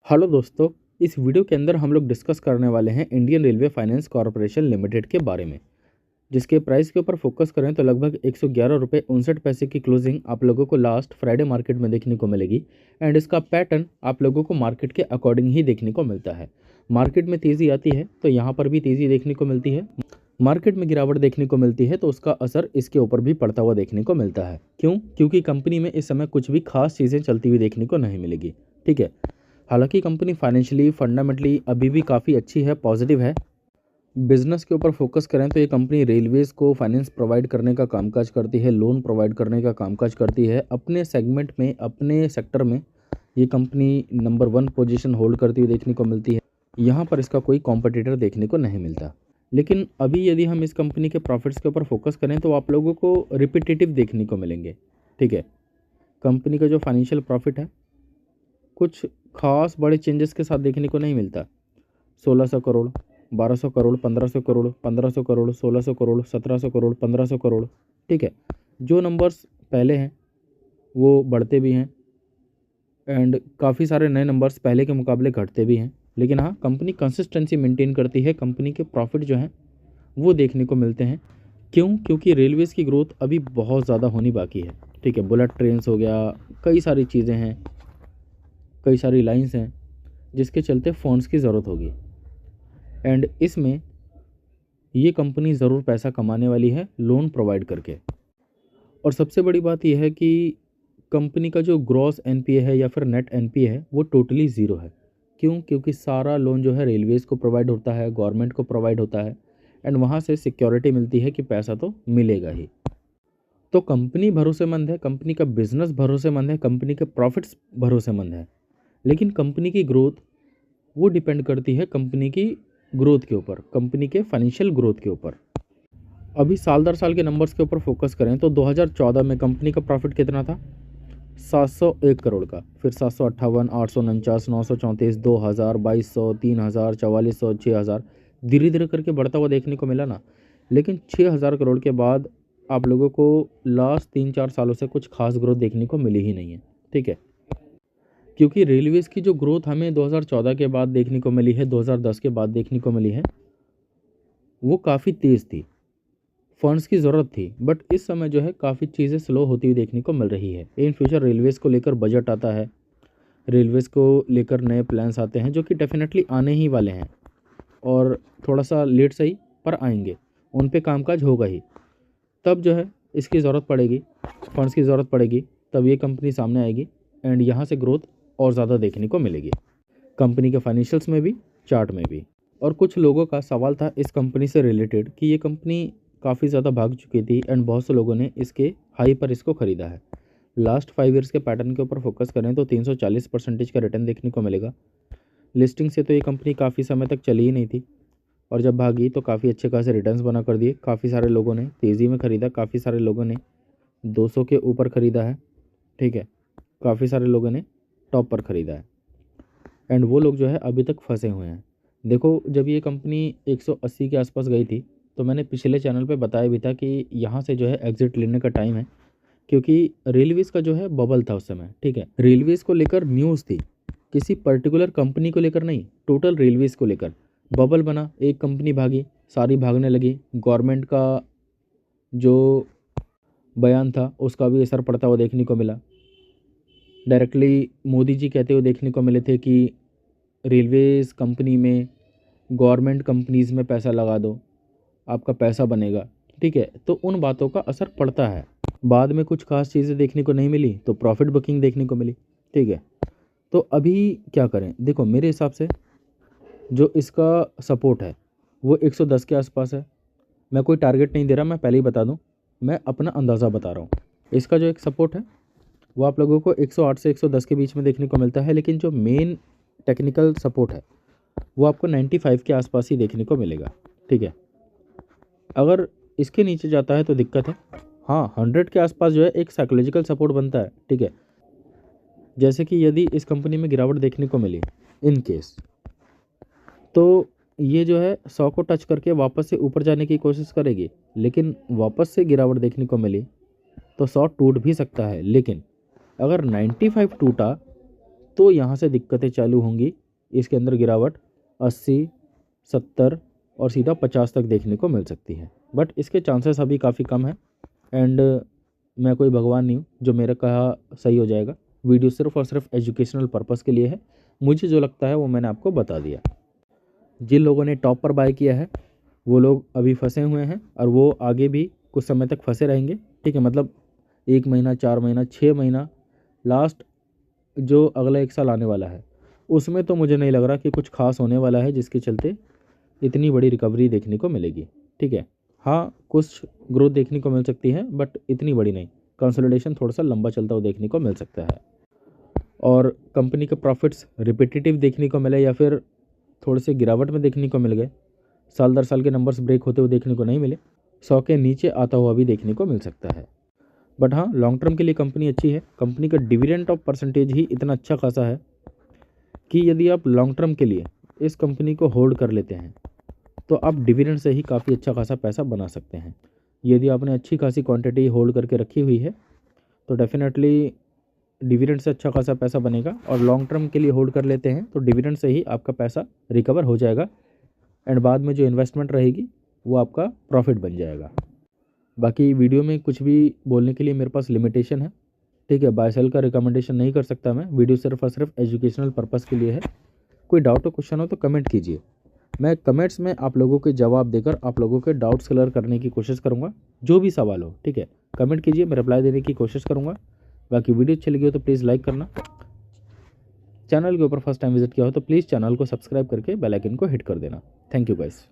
Hello दोस्तों। इस video के अंदर हम लोग डिस्कस करने वाले हैं Indian railway finance corporation limited के बारे में, जिसके प्राइस के ऊपर फोकस करें तो लगभग 111 रुपये 59 पैसे की क्लोजिंग आप लोगों को लास्ट फ्राइडे मार्केट में देखने को मिलेगी। एंड इसका पैटर्न आप लोगों को मार्केट के अकॉर्डिंग ही देखने को मिलता है। मार्केट में तेज़ी आती है तो यहाँ पर भी तेज़ी देखने को मिलती है, मार्केट में गिरावट देखने को मिलती है तो उसका असर इसके ऊपर भी पड़ता हुआ देखने को मिलता है। क्यों? क्योंकि कंपनी में इस समय कुछ भी खास चीज़ें चलती हुई देखने को नहीं मिलेगी। ठीक है, हालांकि कंपनी फाइनेंशियली फंडामेंटली अभी भी काफ़ी अच्छी है, पॉजिटिव है। बिजनेस के ऊपर फोकस करें तो ये कंपनी रेलवेज़ को फाइनेंस प्रोवाइड करने का कामकाज करती है, लोन प्रोवाइड करने का कामकाज करती है। अपने सेगमेंट में, अपने सेक्टर में ये कंपनी नंबर 1 पोजीशन होल्ड करती हुई देखने को मिलती है। यहाँ पर इसका कोई कॉम्पिटिटर देखने को नहीं मिलता। लेकिन अभी यदि हम इस कंपनी के प्रॉफिट्स के ऊपर फोकस करें तो आप लोगों को रिपीटेटिव देखने को मिलेंगे। ठीक है, कंपनी का जो फाइनेंशियल प्रॉफिट है कुछ खास बड़े चेंजेस के साथ देखने को नहीं मिलता। 1600 करोड़, 1200 करोड़, 1500 करोड़, 1500 करोड़, 1600 करोड़, 1700 करोड़, 1500 करोड़। ठीक है, जो नंबर्स पहले हैं वो बढ़ते भी हैं एंड काफ़ी सारे नए नंबर्स पहले के मुकाबले घटते भी हैं। लेकिन हाँ, कंपनी कंसिस्टेंसी मेंटेन करती है, कंपनी के प्रॉफिट जो हैं वो देखने को मिलते हैं। क्यों? क्योंकि रेलवेज़ की ग्रोथ अभी बहुत ज़्यादा होनी बाकी है। ठीक है, बुलेट ट्रेन्स हो गया, कई सारी चीज़ें हैं, कई सारी लाइंस हैं जिसके चलते फंड्स की ज़रूरत होगी। एंड इसमें ये कंपनी ज़रूर पैसा कमाने वाली है लोन प्रोवाइड करके। और सबसे बड़ी बात यह है कि कंपनी का जो ग्रॉस एनपीए है या फिर नेट एनपीए है वो टोटली ज़ीरो है। क्यों? क्योंकि सारा लोन जो है रेलवेज़ को प्रोवाइड होता है, गवर्नमेंट को प्रोवाइड होता है एंड वहाँ से सिक्योरिटी मिलती है कि पैसा तो मिलेगा ही। तो कंपनी भरोसेमंद है, कंपनी का बिजनेस भरोसेमंद है, कंपनी के प्रॉफिट्स भरोसेमंद है। लेकिन कंपनी की ग्रोथ वो डिपेंड करती है कंपनी की ग्रोथ के ऊपर, कंपनी के फाइनेंशियल ग्रोथ के ऊपर। अभी साल दर साल के नंबर्स के ऊपर फोकस करें तो 2014 में कंपनी का प्रॉफिट कितना था? 701 करोड़ का, फिर 758, 849, 934, 2000, 2200, 3000, 4400, 6000, धीरे धीरे करके बढ़ता हुआ देखने को मिला ना। लेकिन 6000 करोड़ के बाद आप लोगों को लास्ट 3-4 सालों से कुछ खास ग्रोथ देखने को मिली ही नहीं है। ठीक है, क्योंकि रेलवेज़ की जो ग्रोथ हमें 2014 के बाद देखने को मिली है, 2010 के बाद देखने को मिली है, वो काफ़ी तेज़ थी। फंड्स की ज़रूरत थी, बट इस समय जो है काफ़ी चीज़ें स्लो होती हुई देखने को मिल रही है। इन फ्यूचर रेलवेज़ को लेकर बजट आता है, रेलवेज़ को लेकर नए प्लान्स आते हैं जो कि डेफिनेटली आने ही वाले हैं और थोड़ा सा लेट सही पर आएंगे, उन पे कामकाज होगा ही। तब जो है इसकी ज़रूरत पड़ेगी, फंड्स की ज़रूरत पड़ेगी, तब ये कंपनी सामने आएगी एंड यहाँ से ग्रोथ और ज़्यादा देखने को मिलेगी, कंपनी के फाइनेंशियल्स में भी, चार्ट में भी। और कुछ लोगों का सवाल था इस कंपनी से रिलेटेड कि ये कंपनी काफ़ी ज़्यादा भाग चुकी थी एंड बहुत से लोगों ने इसके हाई पर इसको ख़रीदा है। लास्ट 5 ईयर्स के पैटर्न के ऊपर फोकस करें तो 340% का रिटर्न देखने को मिलेगा। लिस्टिंग से तो ये कंपनी काफ़ी समय तक चली ही नहीं थी और जब भागी तो काफ़ी अच्छे खासे रिटर्न्स बना कर दिए। काफ़ी सारे लोगों ने तेज़ी में ख़रीदा, काफ़ी सारे लोगों ने 200 के ऊपर ख़रीदा है। ठीक है, काफ़ी सारे लोगों ने टॉप पर ख़रीदा है एंड वो लोग जो है अभी तक फंसे हुए हैं। देखो, जब ये कंपनी 180 के आसपास गई थी तो मैंने पिछले चैनल पे बताया भी था कि यहाँ से जो है एग्ज़िट लेने का टाइम है, क्योंकि रेलवेज़ का जो है बबल था उस समय। ठीक है, रेलवेज़ को लेकर न्यूज़ थी, किसी पर्टिकुलर कंपनी को लेकर नहीं, टोटल रेलवेज़ को लेकर बबल बना। एक कंपनी भागी, सारी भागने लगी। गवर्नमेंट का जो बयान था उसका भी असर पड़ता हुआ देखने को मिला। डायरेक्टली मोदी जी कहते हुए देखने को मिले थे कि रेलवेज़ कंपनी में, गवर्नमेंट कंपनीज़ में पैसा लगा दो, आपका पैसा बनेगा। ठीक है, तो उन बातों का असर पड़ता है। बाद में कुछ खास चीज़ें देखने को नहीं मिली तो प्रॉफिट बुकिंग देखने को मिली। ठीक है, तो अभी क्या करें? देखो, मेरे हिसाब से जो इसका सपोर्ट है वो 110 के आसपास है। मैं कोई टारगेट नहीं दे रहा, मैं पहले ही बता दूं, मैं अपना अंदाज़ा बता रहा हूँ। इसका जो एक सपोर्ट है वो आप लोगों को 108 से 110 के बीच में देखने को मिलता है, लेकिन जो मेन टेक्निकल सपोर्ट है वो आपको 95 के आसपास ही देखने को मिलेगा। ठीक है, अगर इसके नीचे जाता है तो दिक्कत है। हाँ, 100 के आसपास जो है एक साइकोलॉजिकल सपोर्ट बनता है। ठीक है, जैसे कि यदि इस कंपनी में गिरावट देखने को मिली इन केस, तो ये जो है 100 को टच करके वापस से ऊपर जाने की कोशिश करेगी, लेकिन वापस से गिरावट देखने को मिली तो 100 टूट भी सकता है। लेकिन अगर 95 टूटा तो यहाँ से दिक्कतें चालू होंगी। इसके अंदर गिरावट 80, 70 और सीधा 50 तक देखने को मिल सकती है, बट इसके चांसेस अभी काफ़ी कम है। एंड मैं कोई भगवान नहीं हूँ जो मेरा कहा सही हो जाएगा। वीडियो सिर्फ और सिर्फ एजुकेशनल पर्पस के लिए है। मुझे जो लगता है वो मैंने आपको बता दिया। जिन लोगों ने टॉप पर बाय किया है वो लोग अभी फंसे हुए हैं और वो आगे भी कुछ समय तक फंसे रहेंगे। ठीक है, मतलब 1 महीना, 4 महीना, 6 महीना, लास्ट जो अगला 1 साल आने वाला है उसमें तो मुझे नहीं लग रहा कि कुछ खास होने वाला है जिसके चलते इतनी बड़ी रिकवरी देखने को मिलेगी। ठीक है, हाँ कुछ ग्रोथ देखने को मिल सकती है बट इतनी बड़ी नहीं। कंसोलिडेशन थोड़ा सा लंबा चलता हुआ देखने को मिल सकता है और कंपनी के प्रॉफिट्स रिपीटेटिव देखने को मिले या फिर थोड़े से गिरावट में देखने को मिल गए। साल दर साल के नंबर्स ब्रेक होते हुए देखने को नहीं मिले। 100 के नीचे आता हुआ भी देखने को मिल सकता है। बट हाँ, लॉन्ग टर्म के लिए कंपनी अच्छी है। कंपनी का डिविडेंड ऑफ परसेंटेज ही इतना अच्छा खासा है कि यदि आप लॉन्ग टर्म के लिए इस कंपनी को होल्ड कर लेते हैं तो आप डिविडेंड से ही काफ़ी अच्छा खासा पैसा बना सकते हैं। यदि आपने अच्छी खासी क्वांटिटी होल्ड करके रखी हुई है तो डेफिनेटली डिविडेंड से अच्छा खासा पैसा बनेगा, और लॉन्ग टर्म के लिए होल्ड कर लेते हैं तो डिविडेंड से ही आपका पैसा रिकवर हो जाएगा एंड बाद में जो इन्वेस्टमेंट रहेगी वो आपका प्रॉफिट बन जाएगा। बाकी वीडियो में कुछ भी बोलने के लिए मेरे पास लिमिटेशन है। ठीक है, बाय सेल का रिकमेंडेशन नहीं कर सकता मैं। वीडियो सिर्फ और सिर्फ एजुकेशनल पर्पस के लिए है। कोई डाउट हो, क्वेश्चन हो तो कमेंट कीजिए। मैं कमेंट्स में आप लोगों के जवाब देकर आप लोगों के डाउट्स क्लियर करने की कोशिश करूँगा। जो भी सवाल हो, ठीक है, कमेंट कीजिए, मैं रिप्लाई देने की कोशिश करूँगा। बाकी वीडियो अच्छी लगी हो तो प्लीज़ लाइक करना। चैनल के ऊपर फर्स्ट टाइम विजिट किया हो तो प्लीज़ चैनल को सब्सक्राइब करके बेल आइकन को हिट कर देना। Thank you guys.